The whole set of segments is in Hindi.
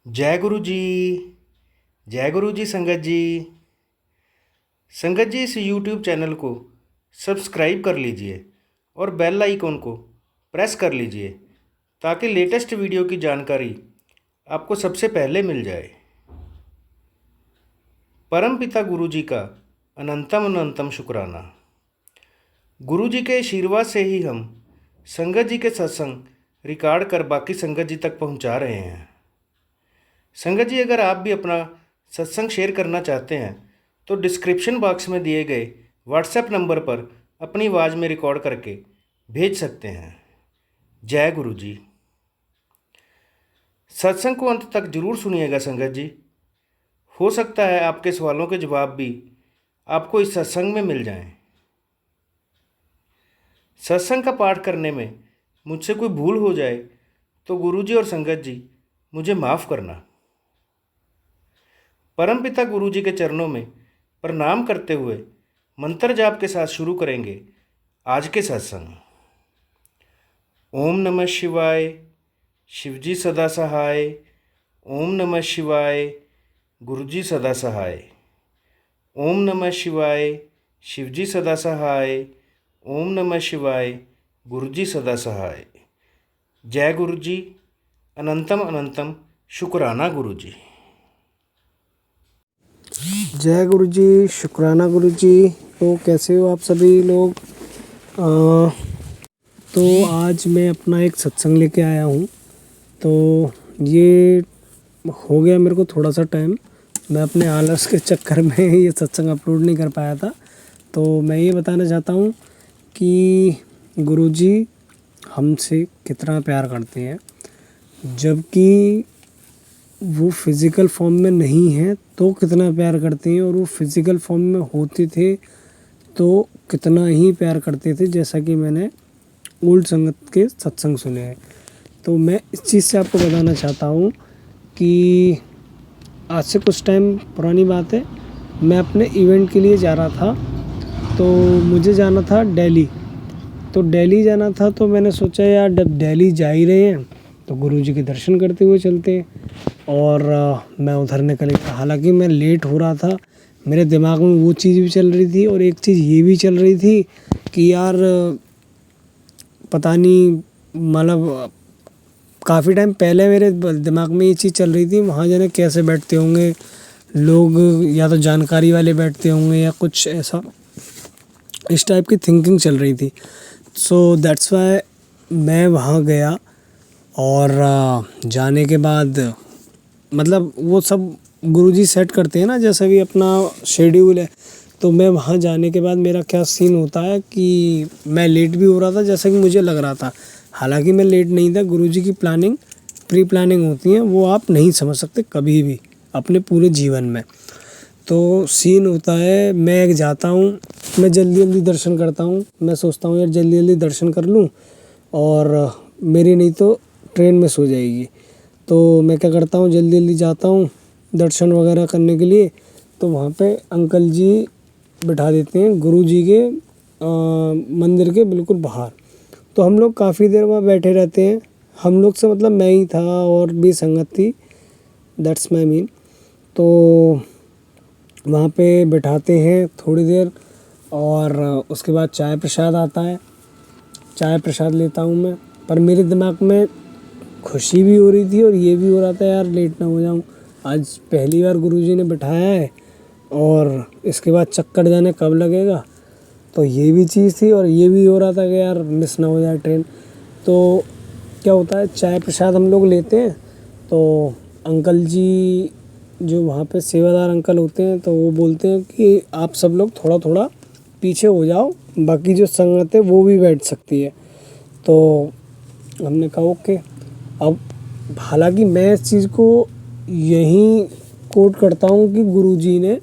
जय गुरु जी। जय गुरु जी। संगत जी, संगत जी, इस यूट्यूब चैनल को सब्सक्राइब कर लीजिए और बेल आइकॉन को प्रेस कर लीजिए ताकि लेटेस्ट वीडियो की जानकारी आपको सबसे पहले मिल जाए। परम पिता गुरु जी का अनंतम अनंतम शुक्राना। गुरु जी के आशीर्वाद से ही हम संगत जी के सत्संग रिकॉर्ड कर बाकी संगत जी तक पहुंचा रहे हैं। संगत जी, अगर आप भी अपना सत्संग शेयर करना चाहते हैं तो डिस्क्रिप्शन बॉक्स में दिए गए व्हाट्सएप नंबर पर अपनी आवाज़ में रिकॉर्ड करके भेज सकते हैं। जय गुरु जी। सत्संग को अंत तक जरूर सुनिएगा संगत जी। हो सकता है आपके सवालों के जवाब भी आपको इस सत्संग में मिल जाएं। सत्संग का पाठ करने में मुझसे कोई भूल हो जाए तो गुरु जी और संगत जी मुझे माफ़ करना। परमपिता गुरु जी के चरणों में प्रणाम करते हुए मंत्र जाप के साथ शुरू करेंगे आज के सत्संग। ओम नमः शिवाय, शिवजी सदा सहाय। ओम नमः शिवाय, गुरुजी सदा सहाय। ओम नमः शिवाय, शिवजी सदा सहाय। ओम नमः शिवाय, गुरुजी सदा सहाय। जय गुरु जी। अनंतम अनंतम शुक्राना गुरु जी। जय गुरु जी, शुक्राना गुरु जी। तो कैसे हो आप सभी लोग? तो आज मैं अपना एक सत्संग लेके आया हूँ। तो ये हो गया मेरे को थोड़ा सा टाइम, मैं अपने आलस के चक्कर में ये सत्संग अपलोड नहीं कर पाया था। तो मैं ये बताना चाहता हूँ कि गुरु जी हमसे कितना प्यार करते हैं, जबकि वो फिज़िकल फॉर्म में नहीं है तो कितना प्यार करते हैं, और वो फिज़िकल फॉर्म में होते थे तो कितना ही प्यार करते थे, जैसा कि मैंने ओल्ड संगत के सत्संग सुने हैं। तो मैं इस चीज़ से आपको बताना चाहता हूँ कि आज से कुछ टाइम पुरानी बात है, मैं अपने इवेंट के लिए जा रहा था। तो मुझे जाना था दिल्ली। तो दिल्ली जाना था तो मैंने सोचा यार जब दिल्ली जा ही रहे हैं तो गुरु जी के दर्शन करते हुए चलते हैं। और मैं उधर निकल गया। हालांकि मैं लेट हो रहा था, मेरे दिमाग में वो चीज़ भी चल रही थी और एक चीज़ ये भी चल रही थी कि यार पता नहीं, मतलब काफ़ी टाइम पहले मेरे दिमाग में ये चीज़ चल रही थी वहाँ जाने कैसे बैठते होंगे लोग, या तो जानकारी वाले बैठते होंगे या कुछ ऐसा, इस टाइप की थिंकिंग चल रही थी। सो दैट्स वाई मैं वहाँ गया। और जाने के बाद मतलब वो सब गुरुजी सेट करते हैं ना, जैसा भी अपना शेड्यूल है। तो मैं वहाँ जाने के बाद मेरा क्या सीन होता है कि मैं लेट भी हो रहा था जैसा कि मुझे लग रहा था। हालांकि मैं लेट नहीं था। गुरुजी की प्लानिंग प्री प्लानिंग होती है, वो आप नहीं समझ सकते कभी भी अपने पूरे जीवन में। तो सीन होता है, मैं जाता हूँ, मैं जल्दी जल्दी दर्शन करता हूँ। मैं सोचता हूँ यार जल्दी जल्दी दर्शन कर लूँ और मेरी नहीं तो ट्रेन मिस हो जाएगी। तो मैं क्या करता हूँ, जल्दी जल्दी जाता हूँ दर्शन वगैरह करने के लिए। तो वहाँ पे अंकल जी बिठा देते हैं गुरु जी के मंदिर के बिल्कुल बाहर। तो हम लोग काफ़ी देर वहाँ बैठे रहते हैं। हम लोग से मतलब मैं ही था और भी संगत थी, दैट्स माई मीन। तो वहाँ पे बिठाते हैं थोड़ी देर और उसके बाद चाय प्रसाद आता है। चाय प्रसाद लेता हूँ मैं, पर मेरे दिमाग में खुशी भी हो रही थी और ये भी हो रहा था यार लेट ना हो जाऊँ। आज पहली बार गुरुजी ने बिठाया है और इसके बाद चक्कर जाने कब लगेगा। तो ये भी चीज़ थी और ये भी हो रहा था कि यार मिस ना हो जाए ट्रेन। तो क्या होता है, चाय प्रसाद हम लोग लेते हैं। तो अंकल जी जो वहाँ पे सेवादार अंकल होते हैं तो वो बोलते हैं कि आप सब लोग थोड़ा थोड़ा पीछे हो जाओ, बाकी जो संगत है वो भी बैठ सकती है। तो हमने कहा ओके। अब हालांकि मैं इस चीज़ को यहीं कोट करता हूँ कि गुरुजी ने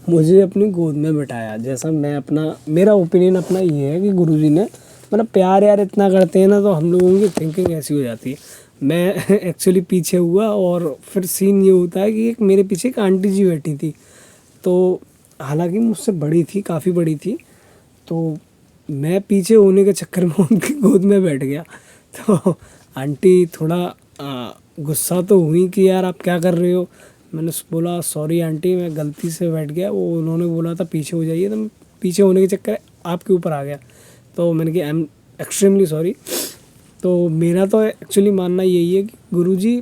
मुझे अपनी गोद में बिठाया। जैसा मैं अपना, मेरा ओपिनियन अपना ये है कि गुरुजी ने मतलब प्यार यार इतना करते हैं ना, तो हम लोगों की थिंकिंग ऐसी हो जाती है। मैं एक्चुअली पीछे हुआ और फिर सीन ये होता है कि एक मेरे पीछे एक आंटी जी बैठी थी। तो हालांकि मुझसे बड़ी थी, काफ़ी बड़ी थी। तो मैं पीछे होने के चक्कर में उनकी गोद में बैठ गया। तो आंटी थोड़ा गुस्सा तो हुई कि यार आप क्या कर रहे हो। मैंने बोला सॉरी आंटी, मैं गलती से बैठ गया, वो उन्होंने बोला था पीछे हो जाइए, तो मैं पीछे होने के चक्कर आपके ऊपर आ गया। तो मैंने कहा आई एम एक्सट्रीमली सॉरी। तो मेरा तो एक्चुअली मानना यही है कि गुरुजी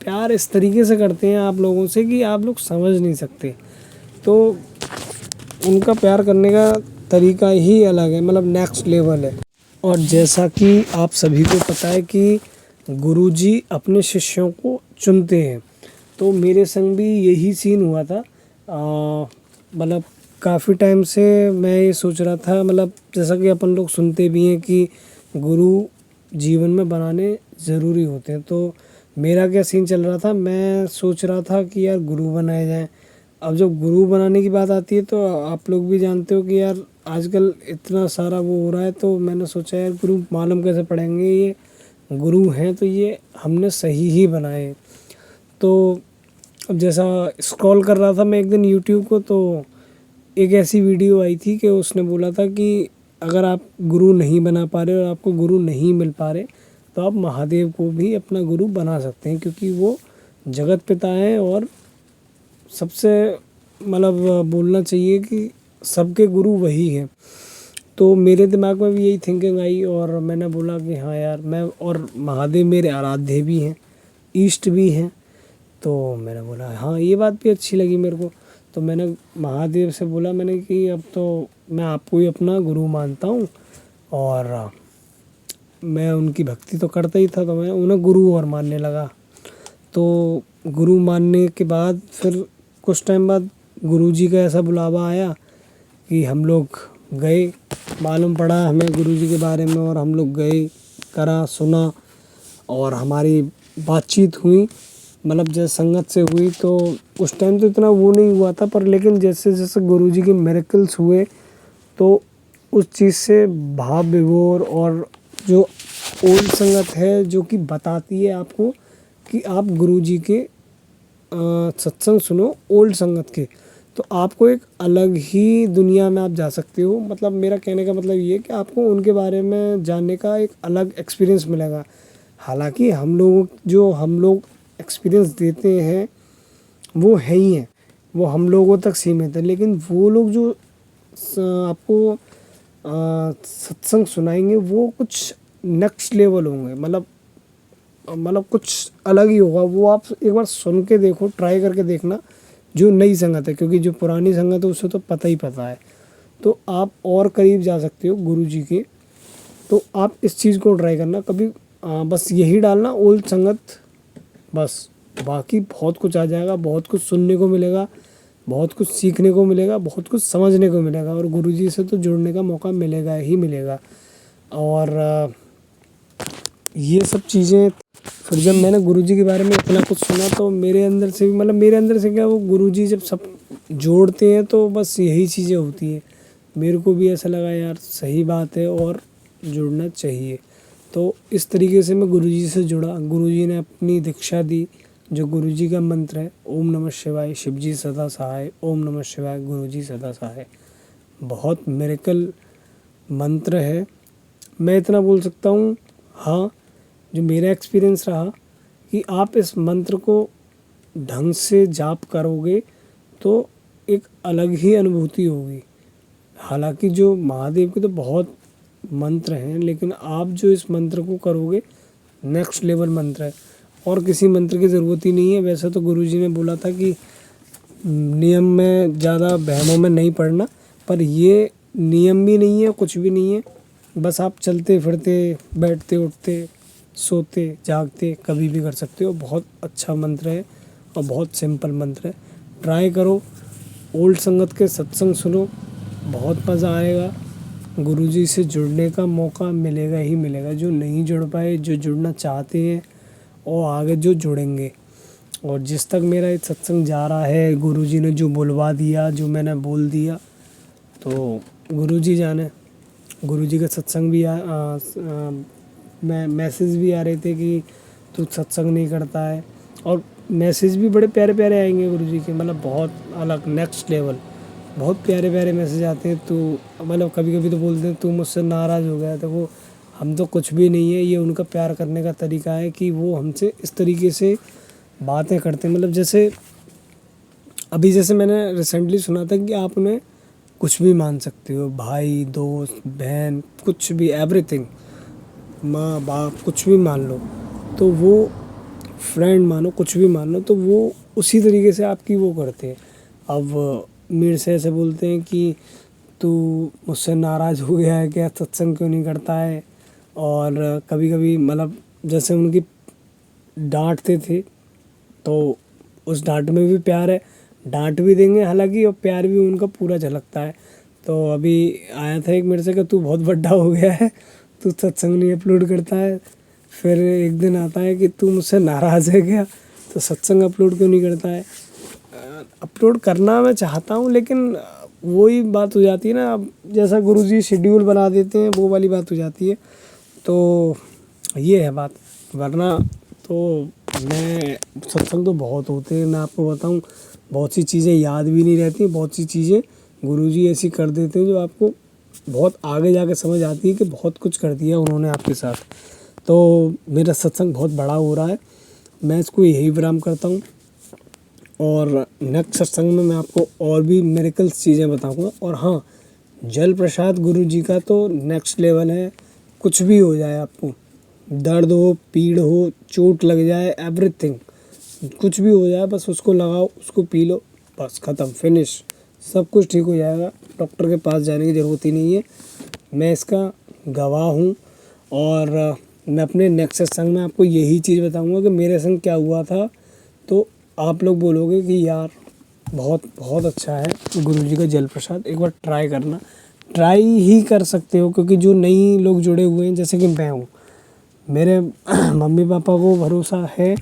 प्यार इस तरीके से करते हैं आप लोगों से कि आप लोग समझ नहीं सकते। तो उनका प्यार करने का तरीका ही अलग है, मतलब नेक्स्ट लेवल है। और जैसा कि आप सभी को पता है कि गुरुजी अपने शिष्यों को चुनते हैं, तो मेरे संग भी यही सीन हुआ था। मतलब काफ़ी टाइम से मैं ये सोच रहा था, मतलब जैसा कि अपन लोग सुनते भी हैं कि गुरु जीवन में बनाने ज़रूरी होते हैं। तो मेरा क्या सीन चल रहा था, मैं सोच रहा था कि यार गुरु बनाए जाएं। अब जब गुरु बनाने की बात आती है तो आप लोग भी जानते हो कि यार आजकल इतना सारा वो हो रहा है, तो मैंने सोचा यार गुरु मालूम कैसे पड़ेंगे, ये गुरु हैं तो ये हमने सही ही बनाए। तो अब जैसा स्क्रॉल कर रहा था मैं एक दिन यूट्यूब को, तो एक ऐसी वीडियो आई थी कि उसने बोला था कि अगर आप गुरु नहीं बना पा रहे और आपको गुरु नहीं मिल पा रहे, तो आप महादेव को भी अपना गुरु बना सकते हैं, क्योंकि वो जगत पिता हैं और सबसे मतलब बोलना चाहिए कि सबके गुरु वही हैं। तो मेरे दिमाग में भी यही थिंकिंग आई और मैंने बोला कि हाँ यार, मैं और महादेव मेरे आराध्य भी हैं, ईष्ट भी हैं। तो मैंने बोला हाँ ये बात भी अच्छी लगी मेरे को। तो मैंने महादेव से बोला मैंने कि अब तो मैं आपको ही अपना गुरु मानता हूँ, और मैं उनकी भक्ति तो करता ही था, तो मैं उन्हें गुरु और मानने लगा। तो गुरु मानने के बाद फिर कुछ टाइम बाद गुरुजी का ऐसा बुलावा आया कि हम लोग गए, मालूम पड़ा हमें गुरुजी के बारे में, और हम लोग गए, करा, सुना, और हमारी बातचीत हुई, मतलब जैसे संगत से हुई। तो उस टाइम तो इतना वो नहीं हुआ था, पर लेकिन जैसे जैसे गुरुजी के मिरेकल्स हुए तो उस चीज़ से भाव विभोर, और जो ओल्ड संगत है जो कि बताती है आपको कि आप गुरुजी के सत्संग सुनो ओल्ड संगत के, तो आपको एक अलग ही दुनिया में आप जा सकते हो। मतलब मेरा कहने का मतलब ये है कि आपको उनके बारे में जानने का एक अलग एक्सपीरियंस मिलेगा। हालांकि हम लोग एक्सपीरियंस देते हैं वो है ही हैं, वो हम लोगों तक सीमित है, लेकिन वो लोग जो आपको सत्संग सुनाएंगे वो कुछ नेक्स्ट लेवल होंगे, मतलब कुछ अलग ही होगा। वो आप एक बार सुन के देखो, ट्राई करके देखना, जो नई संगत है, क्योंकि जो पुरानी संगत है उससे तो पता ही पता है, तो आप और करीब जा सकते हो गुरुजी के। तो आप इस चीज़ को ट्राई करना कभी, बस यही डालना ओल्ड संगत, बस बाकी बहुत कुछ आ जाएगा, बहुत कुछ सुनने को मिलेगा, बहुत कुछ सीखने को मिलेगा, बहुत कुछ समझने को मिलेगा, और गुरुजी से तो जुड़ने का मौका मिलेगा ही मिलेगा। और ये सब चीज़ें फिर जब मैंने गुरुजी के बारे में इतना कुछ सुना, तो मेरे अंदर से भी, मतलब मेरे अंदर से क्या, वो गुरुजी जब सब जोड़ते हैं तो बस यही चीज़ें होती हैं। मेरे को भी ऐसा लगा यार सही बात है और जुड़ना चाहिए। तो इस तरीके से मैं गुरुजी से जुड़ा। गुरुजी ने अपनी दीक्षा दी, जो गुरुजी का मंत्र है ओम नमः शिवाय, शिवजी सदा सहाय, ओम नमः शिवाय, गुरुजी सदा सहाय। बहुत मिरेकल मंत्र है। मैं इतना बोल सकता हूँ, हाँ, जो मेरा एक्सपीरियंस रहा कि आप इस मंत्र को ढंग से जाप करोगे तो एक अलग ही अनुभूति होगी। हालांकि जो महादेव के तो बहुत मंत्र हैं, लेकिन आप जो इस मंत्र को करोगे नेक्स्ट लेवल मंत्र है, और किसी मंत्र की ज़रूरत ही नहीं है। वैसे तो गुरुजी ने बोला था कि नियम में ज़्यादा बहमों में नहीं पड़ना, पर ये नियम भी नहीं है, कुछ भी नहीं है। बस आप चलते फिरते, बैठते उठते, सोते जागते कभी भी कर सकते हो। बहुत अच्छा मंत्र है और बहुत सिंपल मंत्र है। ट्राई करो, ओल्ड संगत के सत्संग सुनो, बहुत मज़ा आएगा। गुरुजी से जुड़ने का मौका मिलेगा ही मिलेगा। जो नहीं जुड़ पाए, जो जुड़ना चाहते हैं, और आगे जो जुड़ेंगे, और जिस तक मेरा ये सत्संग जा रहा है, गुरुजी ने जो बुलवा दिया, जो मैंने बोल दिया, तो गुरुजी जाने। गुरुजी का सत्संग भी मैं मैसेज भी आ रहे थे कि तू सत्संग नहीं करता है, और मैसेज भी बड़े प्यारे प्यारे आएंगे गुरुजी के, मतलब बहुत अलग नेक्स्ट लेवल, बहुत प्यारे प्यारे मैसेज आते हैं। तो मतलब कभी कभी तो बोलते हैं तू मुझसे नाराज़ हो गया, तो वो हम तो कुछ भी नहीं है। ये उनका प्यार करने का तरीका है कि वो हमसे इस तरीके से बातें करते हैं। मतलब जैसे अभी जैसे मैंने रिसेंटली सुना था कि आप उन्हें कुछ भी मान सकते हो, भाई, दोस्त, बहन, कुछ भी, एवरीथिंग, माँ बाप, कुछ भी मान लो। तो वो फ्रेंड मानो, कुछ भी मान लो, तो वो उसी तरीके से आपकी वो करते हैं। अब मेरे से ऐसे बोलते हैं कि तू मुझसे नाराज़ हो गया है क्या, सत्संग क्यों नहीं करता है। और कभी कभी मतलब जैसे उनकी डांटते थे तो उस डांट में भी प्यार है, डांट भी देंगे हालांकि, और प्यार भी उनका पूरा झलकता है। तो अभी आया था एक मेरे से कि तू बहुत बड़ा हो गया है, तू सत्संग नहीं अपलोड करता है। फिर एक दिन आता है कि तू मुझसे नाराज़ है क्या, तो सत्संग अपलोड क्यों नहीं करता है। अपलोड करना मैं चाहता हूँ, लेकिन वही बात हो जाती है ना, अब जैसा गुरुजी शेड्यूल बना देते हैं वो वाली बात हो जाती है। तो ये है बात, वरना तो मैं सत्संग तो बहुत होते हैं, मैं आपको बताऊं, बहुत सी चीज़ें याद भी नहीं रहती, बहुत सी चीज़ें गुरुजी ऐसी कर देते हैं जो आपको बहुत आगे जाके समझ आती है कि बहुत कुछ कर दिया उन्होंने आपके साथ। तो मेरा सत्संग बहुत बड़ा हो रहा है, मैं इसको यही विराम करता हूँ। और नेक्स्ट सत्संग में मैं आपको और भी मिरेकल्स चीज़ें बताऊंगा। और हाँ, जल प्रसाद गुरु जी का तो नेक्स्ट लेवल है। कुछ भी हो जाए आपको, दर्द हो, पीड़ हो, चोट लग जाए, एवरीथिंग, कुछ भी हो जाए, बस उसको लगाओ, उसको पी लो, बस ख़त्म, फिनिश, सब कुछ ठीक हो जाएगा। डॉक्टर के पास जाने की ज़रूरत ही नहीं है, मैं इसका गवाह हूँ। और मैं अपने नेक्स्ट सत्संग में आपको यही चीज़ बताऊँगा कि मेरे संग क्या हुआ था। तो आप लोग बोलोगे कि यार बहुत बहुत अच्छा है गुरुजी का जल प्रसाद, एक बार ट्राई करना। ट्राई ही कर सकते हो, क्योंकि जो नई लोग जुड़े हुए हैं जैसे कि मैं हूँ, मेरे मम्मी पापा को भरोसा है,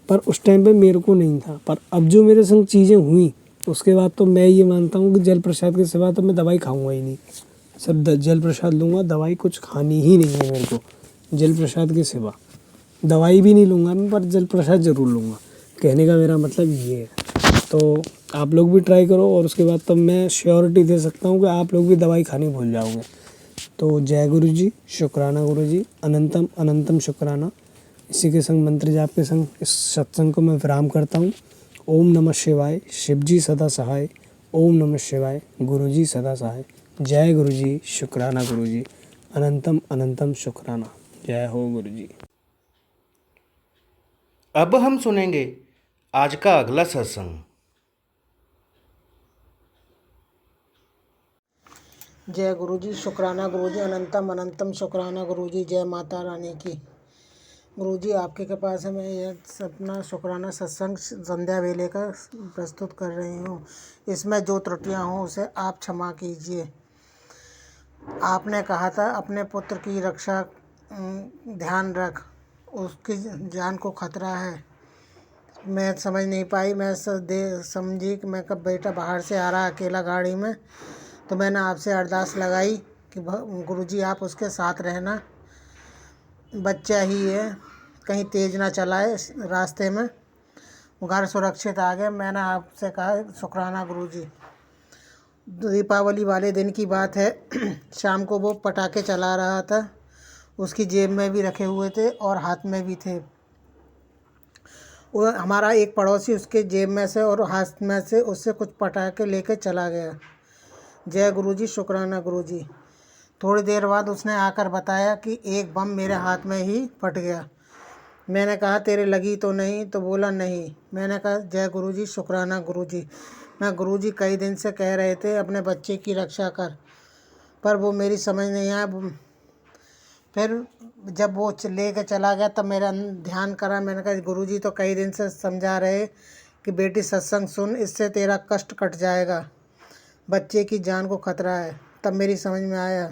पर उस टाइम पे मेरे को नहीं था। पर अब जो मेरे संग चीज़ें हुई उसके बाद तो मैं ये मानता हूँ कि जल प्रसाद के सिवा तो मैं दवाई खाऊंगा ही नहीं। सब जल प्रसाद लूँगा, दवाई कुछ खानी ही नहीं है मेरे को। जल प्रसाद के सिवा दवाई भी नहीं लूँगा मैं, पर जल प्रसाद ज़रूर लूँगा। कहने का मेरा मतलब ये है। तो आप लोग भी ट्राई करो, और उसके बाद तब मैं श्योरिटी दे सकता हूँ कि आप लोग भी दवाई खानी भूल जाओगे। तो जय गुरु जी, शुक्राना गुरु जी, अनंतम अनंतम शुक्राना। इसी के संग मंत्र जाप के संग इस सत्संग को मैं विराम करता हूँ। ओम नमः शिवाय, शिव जी सदा सहाय। ओम नमः शिवाय, गुरु जी सदा सहाय। जय गुरु जी, शुक्राना गुरु जी, अनंतम अनंतम शुक्राना। जय हो गुरु जी। अब हम सुनेंगे आज का अगला सत्संग। जय गुरु जी, शुक्राना गुरु जी, अनंतम अनंतम शुक्राना गुरु जी। जय माता रानी की। गुरु जी, आपके कृपा से मैं यह अपना शुक्राना सत्संग संध्या वेले का प्रस्तुत कर रही हूँ। इसमें जो त्रुटियाँ हों उसे आप क्षमा कीजिए। आपने कहा था अपने पुत्र की रक्षा ध्यान रख, उसकी जान को खतरा है। मैं समझ नहीं पाई, मैं समझी कि मैं कब बेटा बाहर से आ रहा अकेला गाड़ी में, तो मैंने आपसे अरदास लगाई कि गुरुजी आप उसके साथ रहना, बच्चा ही है, कहीं तेज़ ना चलाए रास्ते में। वो घर सुरक्षित आ गए। मैंने आपसे कहा शुक्राना गुरुजी। दीपावली वाले दिन की बात है, शाम को वो पटाखे चला रहा था, उसकी जेब में भी रखे हुए थे और हाथ में भी थे। वो हमारा एक पड़ोसी उसके जेब में से और हाथ में से उससे कुछ पटाखे लेकर चला गया। जय गुरुजी, शुक्राना गुरुजी। थोड़ी देर बाद उसने आकर बताया कि एक बम मेरे हाथ में ही फट गया। मैंने कहा तेरे लगी तो नहीं, तो बोला नहीं। मैंने कहा जय गुरुजी, शुक्राना गुरुजी। मैं गुरुजी कई दिन से कह रहे थे अपने बच्चे की रक्षा कर, पर वो मेरी समझ नहीं आया। फिर जब वो ले कर चला गया तब मेरा ध्यान करा। मैंने कहा गुरुजी तो कई दिन से समझा रहे कि बेटी सत्संग सुन, इससे तेरा कष्ट कट जाएगा, बच्चे की जान को खतरा है। तब मेरी समझ में आया।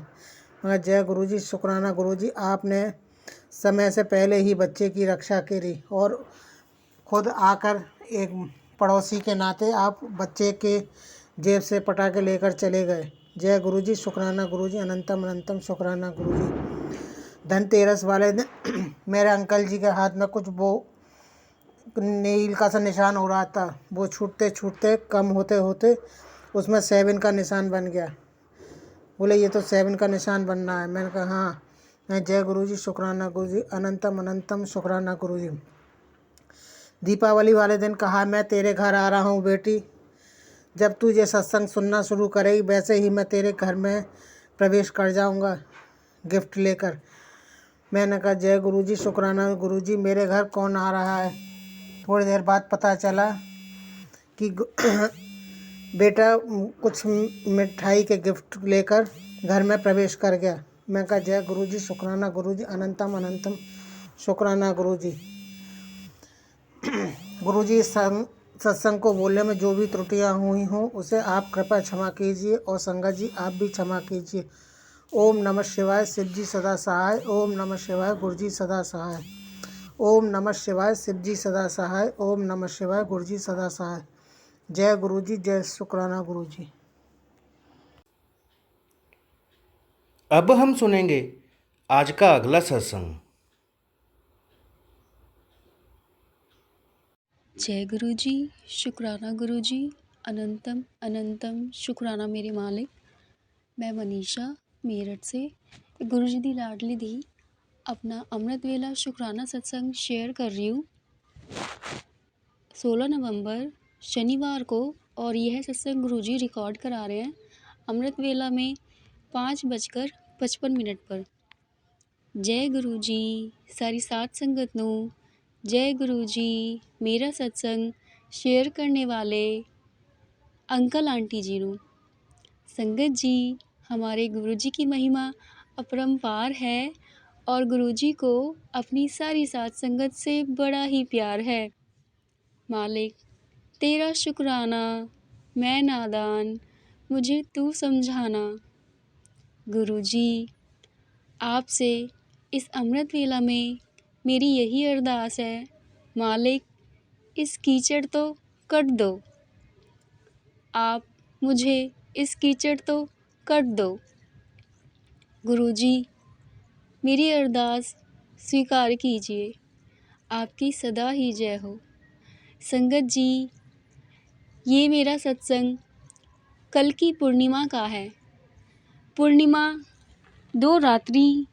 मगर जय गुरुजी, शुक्राना गुरुजी, आपने समय से पहले ही बच्चे की रक्षा करी और खुद आकर एक पड़ोसी के नाते आप बच्चे के जेब से पटाखे लेकर चले गए। जय गुरुजी, शुक्राना गुरुजी, अनंतम अनंतम शुक्राना गुरुजी। धनतेरस वाले दिन मेरे अंकल जी के हाथ में कुछ वो नील का सा निशान हो रहा था, वो छूटते छूटते कम होते होते उसमें 7 का निशान बन गया। बोले ये तो 7 का निशान बनना है। मैंने कहा हाँ। मैं जय गुरुजी, शुक्राना गुरुजी, अनंतम अनंतम शुक्राना गुरुजी। दीपावली वाले दिन कहा, मैं तेरे घर आ रहा हूँ बेटी, जब तू ये सत्संग सुनना शुरू करेगी वैसे ही मैं तेरे घर में प्रवेश कर जाऊँगा गिफ्ट लेकर। मैंने कहा जय गुरुजी, शुक्राना गुरुजी, मेरे घर कौन आ रहा है। थोड़ी देर बाद पता चला कि बेटा कुछ मिठाई के गिफ्ट लेकर घर में प्रवेश कर गया। मैं कहा जय गुरुजी, शुक्राना गुरुजी, अनंतम अनंतम शुक्राना गुरुजी। गुरुजी, सत्संग को बोलने में जो भी त्रुटियां हुई हों उसे आप कृपया क्षमा कीजिए और संगत जी आप भी क्षमा कीजिए। ओम नमः शिवाय, शिव जी सदा सहाय। ओम नमः शिवाय, गुरुजी सदा सहाय। ओम नमः शिवाय, शिव जी सदा सहाय। ओम नमः शिवाय, गुरुजी सदा सहाय। जय गुरुजी, जय शुक्राना गुरुजी। अब हम सुनेंगे आज का अगला सत्संग। जय गुरुजी, शुक्राना गुरुजी, अनंतम अनंतम शुक्राना मेरे मालिक। मैं मनीषा मेरठ से गुरुजी दी लाडली दी अपना अमृत वेला शुक्राना सत्संग शेयर कर रही हूँ 16 नवंबर शनिवार को। और यह सत्संग गुरुजी रिकॉर्ड करा रहे हैं अमृत वेला में 5:55 पर। जय गुरुजी सारी साध संगत नूं, जय गुरुजी। मेरा सत्संग शेयर करने वाले अंकल आंटी जी नूं। संगत जी, हमारे गुरुजी की महिमा अपरंपार है और गुरुजी को अपनी सारी साध संगत से बड़ा ही प्यार है। मालिक तेरा शुक्राना, मैं नादान, मुझे तू समझाना। गुरुजी, आपसे इस अमृत वेला में मेरी यही अरदास है, मालिक इस कीचड़ तो कट दो, आप मुझे इस कीचड़ तो कट दो। गुरुजी, मेरी अरदास स्वीकार कीजिए, आपकी सदा ही जय हो। संगत जी, ये मेरा सत्संग कल की पूर्णिमा का है। पूर्णिमा 2 रात्रि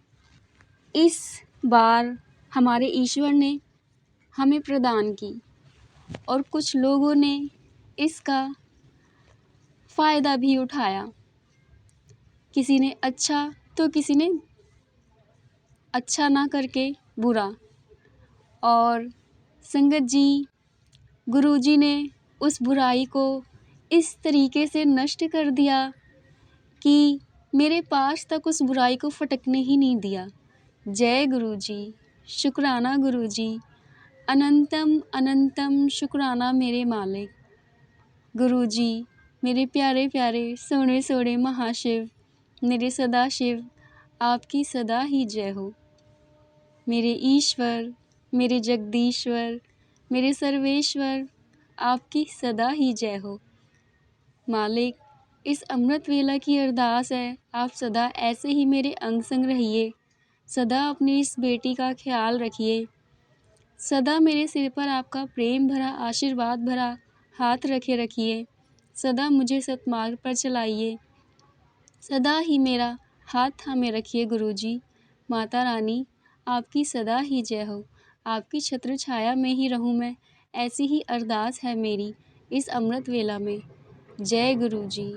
इस बार हमारे ईश्वर ने हमें प्रदान की और कुछ लोगों ने इसका फ़ायदा भी उठाया। किसी ने अच्छा तो किसी ने अच्छा ना करके बुरा। और संगत जी, गुरुजी ने उस बुराई को इस तरीके से नष्ट कर दिया कि मेरे पास तक उस बुराई को फटकने ही नहीं दिया। जय गुरुजी, शुक्राना गुरुजी, अनंतम अनंतम शुक्राना मेरे मालिक। गुरुजी, मेरे प्यारे प्यारे सोने सोने महाशिव, मेरे सदाशिव, आपकी सदा ही जय हो। मेरे ईश्वर, मेरे जगदीश्वर, मेरे सर्वेश्वर, आपकी सदा ही जय हो। मालिक, इस अमृत वेला की अरदास है, आप सदा ऐसे ही मेरे अंग संग रहिए, सदा अपनी इस बेटी का ख्याल रखिए, सदा मेरे सिर पर आपका प्रेम भरा आशीर्वाद भरा हाथ रखे रखिए, सदा मुझे सतमार्ग पर चलाइए, सदा ही मेरा हाथ थामे रखिए। गुरुजी, माता रानी, आपकी सदा ही जय हो। आपकी छत्र छाया में ही रहूं मैं, ऐसी ही अरदास है मेरी इस अमृत वेला में। जय गुरुजी,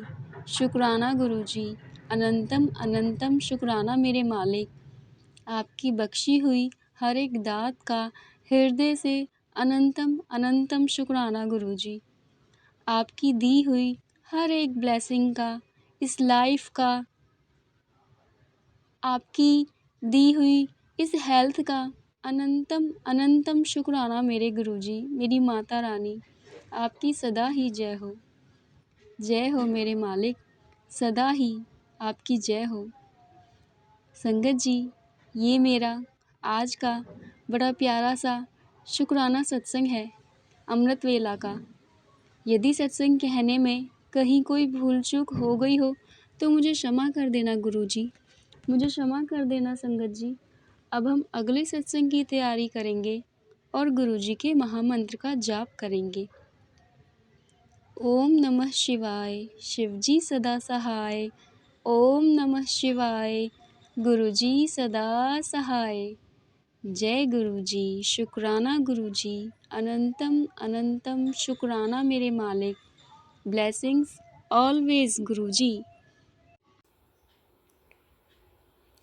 शुक्राना गुरुजी, अनंतम अनंतम शुक्राना मेरे मालिक। आपकी बख्शी हुई हर एक दात का हृदय से अनंतम अनंतम शुक्राना गुरुजी। आपकी दी हुई हर एक ब्लेसिंग का, इस लाइफ का, आपकी दी हुई इस हेल्थ का अनंतम अनंतम शुक्राना मेरे गुरुजी, मेरी माता रानी। आपकी सदा ही जय हो। जय हो मेरे मालिक, सदा ही आपकी जय हो। संगत जी, ये मेरा आज का बड़ा प्यारा सा शुक्राना सत्संग है अमृत वेला का। यदि सत्संग कहने में कहीं कोई भूल चूक हो गई हो तो मुझे क्षमा कर देना गुरुजी, मुझे क्षमा कर देना संगत जी। अब हम अगले सत्संग की तैयारी करेंगे और गुरुजी के महामंत्र का जाप करेंगे। ओम नमः शिवाय, शिवजी सदा सहाय। ओम नमः शिवाय, गुरुजी सदा सहाय। जय गुरुजी, शुक्राना गुरुजी, अनंतम अनंतम शुक्राना मेरे मालिक। ब्लेसिंग्स ऑलवेज गुरुजी।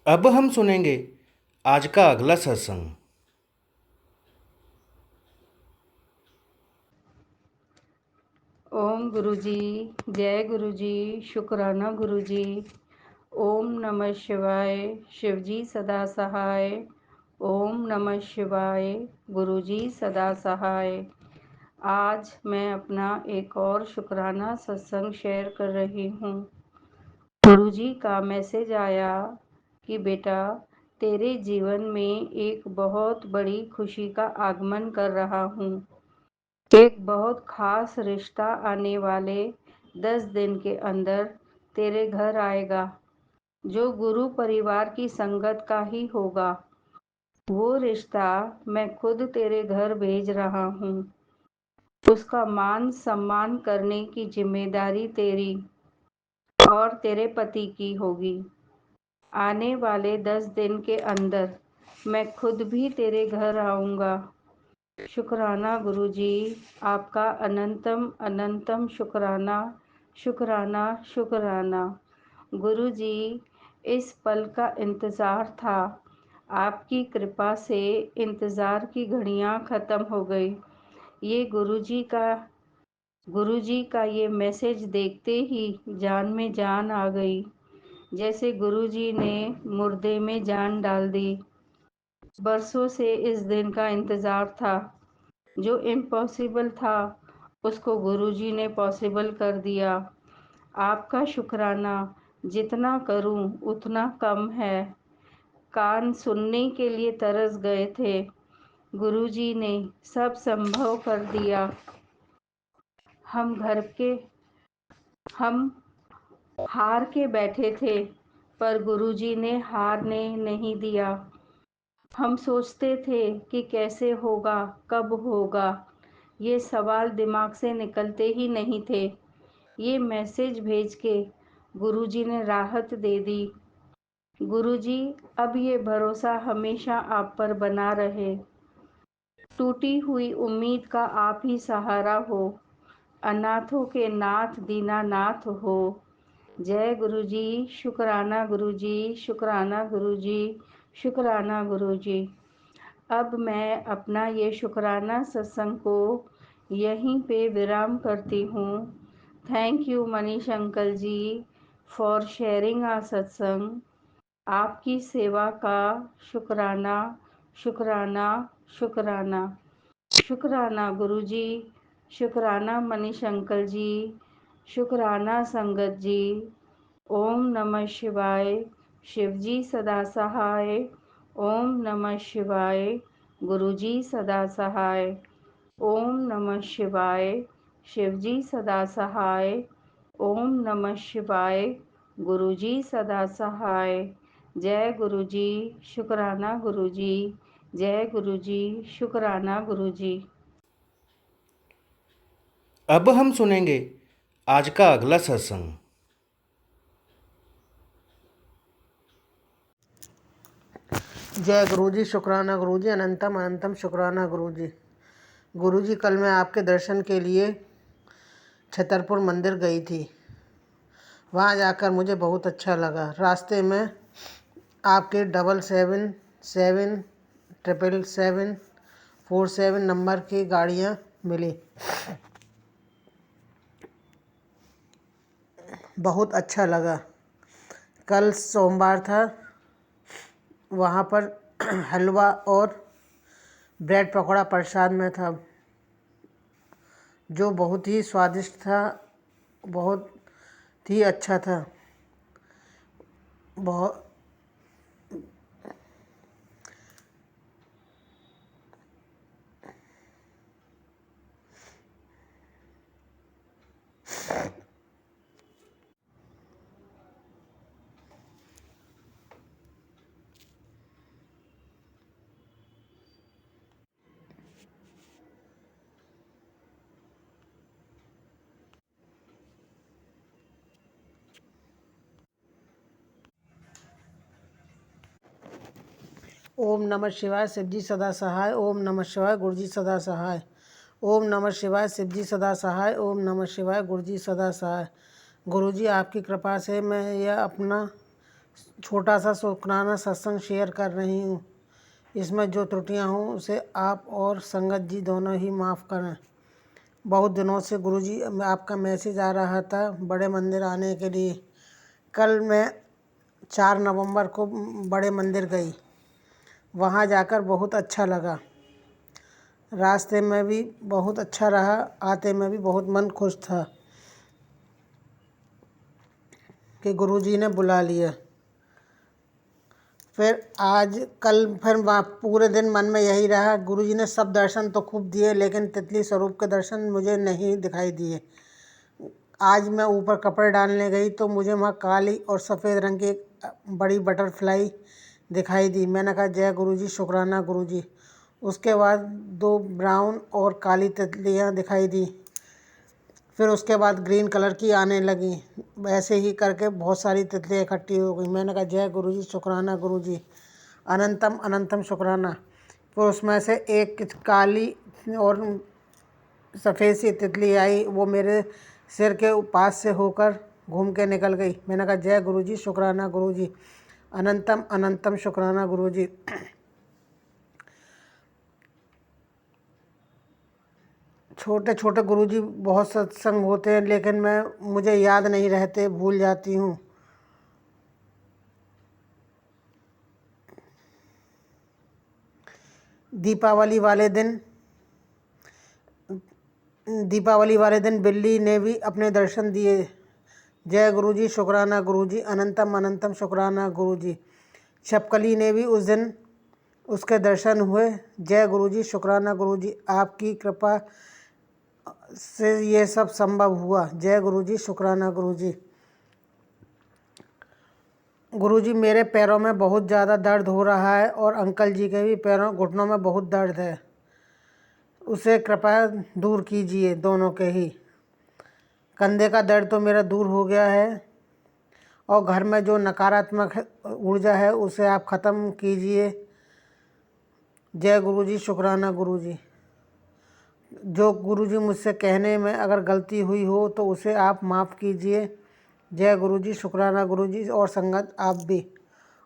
अब हम सुनेंगे आज का अगला सत्संग। ओम गुरुजी, जय गुरुजी, शुक्राना गुरुजी। ओम नमः शिवाय, शिवजी सदा सहाय। ओम नमः शिवाय, गुरुजी सदा सहाय। आज मैं अपना एक और शुक्राना सत्संग शेयर कर रही हूँ। गुरुजी का मैसेज आया कि बेटा, तेरे जीवन में एक बहुत बड़ी खुशी का आगमन कर रहा हूँ। एक बहुत खास रिश्ता आने वाले 10 दिन के अंदर तेरे घर आएगा, जो गुरु परिवार की संगत का ही होगा। वो रिश्ता मैं खुद तेरे घर भेज रहा हूँ। उसका मान सम्मान करने की जिम्मेदारी तेरी और तेरे पति की होगी। आने वाले 10 दिन के अंदर मैं खुद भी तेरे घर आऊँगा। शुक्राना गुरुजी, आपका अनंतम अनंतम शुक्राना, शुक्राना, शुक्राना। गुरुजी, इस पल का इंतज़ार था। आपकी कृपा से इंतज़ार की घड़ियाँ ख़त्म हो गई। ये गुरुजी का ये मैसेज देखते ही जान में जान आ गई। जैसे गुरुजी ने मुर्दे में जान डाल दी। बरसों से इस दिन का इंतज़ार था। जो इम्पॉसिबल था उसको गुरुजी ने पॉसिबल कर दिया। आपका शुक्राना जितना करूं उतना कम है। कान सुनने के लिए तरस गए थे। गुरुजी ने सब संभव कर दिया। हम हार के बैठे थे, पर गुरुजी ने हारने नहीं दिया। हम सोचते थे कि कैसे होगा, कब होगा। ये सवाल दिमाग से निकलते ही नहीं थे। ये मैसेज भेज के गुरुजी ने राहत दे दी। गुरुजी, अब ये भरोसा हमेशा आप पर बना रहे। टूटी हुई उम्मीद का आप ही सहारा हो। अनाथों के नाथ दीनानाथ हो। जय गुरुजी, शुक्राना गुरुजी, शुक्राना गुरुजी, शुक्राना गुरुजी। अब मैं अपना ये शुक्राना सत्संग को यहीं पे विराम करती हूँ। Thank you Manish uncle ji for sharing our satsang. आपकी सेवा का शुक्राना, शुक्राना, शुक्राना। शुक्राना गुरुजी, शुक्राना मनीष अंकल जी, शुक्राना संगत जी। ओम नमः शिवाय, शिवजी सदा सहाय। ओम नमः शिवाय, गुरुजी सदा सहाय। ओम नमः शिवाय, शिवजी सदा सहाय। ओम नमः शिवाय, गुरुजी सदा सहाय। जय गुरुजी, शुक्राना गुरुजी, जय गुरुजी, शुक्राना गुरुजी। अब हम सुनेंगे आज का अगला सत्संग। जय गुरुजी, शुक्राना गुरुजी, अनंतम अनंतम शुक्राना गुरुजी। गुरुजी, कल मैं आपके दर्शन के लिए छतरपुर मंदिर गई थी। वहाँ जाकर मुझे बहुत अच्छा लगा। रास्ते में आपके 777-777-47 नंबर की गाड़ियाँ मिली। बहुत अच्छा लगा। कल सोमवार था। वहाँ पर हलवा और ब्रेड पकौड़ा प्रसाद में था, जो बहुत ही स्वादिष्ट था, बहुत ही अच्छा था। बहुत ओम नमः शिवाय शिवजी सदा सहाय। ओम नमः शिवाय गुरुजी सदा सहाय। ओम नमः शिवाय शिवजी सदा सहाय। ओम नमः शिवाय गुरुजी सदा सहाय। गुरुजी आपकी कृपा से मैं यह अपना छोटा सा शुक्राना सत्संग शेयर कर रही हूँ। इसमें जो त्रुटियाँ हों उसे आप और संगत जी दोनों ही माफ़ करें। बहुत दिनों से गुरुजी आपका मैसेज आ रहा था बड़े मंदिर आने के लिए। कल मैं 4 नवंबर को बड़े मंदिर गई। वहाँ जाकर बहुत अच्छा लगा। रास्ते में भी बहुत अच्छा रहा, आते में भी बहुत मन खुश था कि गुरुजी ने बुला लिया। फिर आज कल फिर वहाँ पूरे दिन मन में यही रहा, गुरुजी ने सब दर्शन तो खूब दिए लेकिन तितली स्वरूप के दर्शन मुझे नहीं दिखाई दिए। आज मैं ऊपर कपड़े डालने गई तो मुझे वहाँ काली और सफ़ेद रंग की एक बड़ी बटरफ्लाई दिखाई दी। मैंने कहा जय गुरुजी, शुक्राना गुरुजी। उसके बाद 2 ब्राउन और काली तितलियाँ दिखाई दी। फिर उसके बाद ग्रीन कलर की आने लगी। वैसे ही करके बहुत सारी तितलियाँ इकट्ठी हो गई। मैंने कहा जय गुरुजी, शुक्राना गुरुजी, अनंतम अनंतम शुक्राना। फिर उसमें से एक काली और सफ़ेद सी तितली आई, वो मेरे सिर के पास से होकर घूम के निकल गई। मैंने कहा जय गुरुजी, शुक्राना गुरुजी, अनंतम अनंतम शुक्राना गुरुजी। छोटे छोटे गुरुजी बहुत सत्संग होते हैं लेकिन मुझे याद नहीं रहते, भूल जाती हूँ। दीपावली वाले दिन बिल्ली ने भी अपने दर्शन दिए। जय गुरुजी, शुक्राना गुरुजी, अनंतम अनंतम शुक्राना गुरुजी। छपकली ने भी उस दिन उसके दर्शन हुए। जय गुरुजी, शुक्राना गुरुजी, आपकी कृपा से ये सब संभव हुआ। जय गुरुजी, शुक्राना गुरुजी। गुरुजी मेरे पैरों में बहुत ज़्यादा दर्द हो रहा है और अंकल जी के भी पैरों घुटनों में बहुत दर्द है, उसे कृपया दूर कीजिए, दोनों के ही। कंधे का दर्द तो मेरा दूर हो गया है और घर में जो नकारात्मक ऊर्जा है उसे आप ख़त्म कीजिए। जय गुरुजी, शुक्राना गुरुजी। जो गुरुजी मुझसे कहने में अगर गलती हुई हो तो उसे आप माफ़ कीजिए। जय गुरुजी, शुक्राना गुरुजी और संगत आप भी।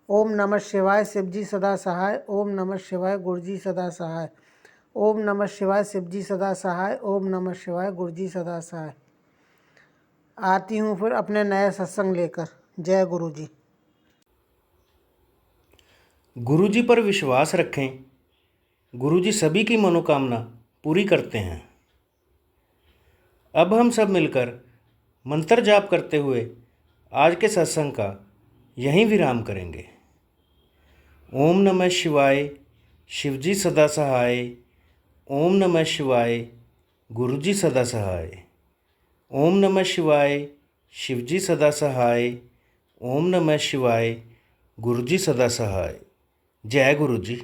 ओम नमः शिवाय शिवजी सदा सहाय। ओम नमः शिवाय गुरुजी सदा सहाय। ओम नमः शिवाय शिवजी सदा सहाय। ओम नमः शिवाय गुरुजी सदा सहाय। आती हूँ फिर अपने नए सत्संग लेकर। जय गुरुजी। गुरुजी पर विश्वास रखें, गुरुजी सभी की मनोकामना पूरी करते हैं। अब हम सब मिलकर मंत्र जाप करते हुए आज के सत्संग का यहीं विराम करेंगे। ओम नमः शिवाय शिवजी सदा सहाय। ओम नमः शिवाय गुरुजी सदा सहाय। ओम नमः शिवाय शिवजी सदा सहाय। ओम नमः शिवाय गुरुजी सदा सहाय। जय गुरुजी।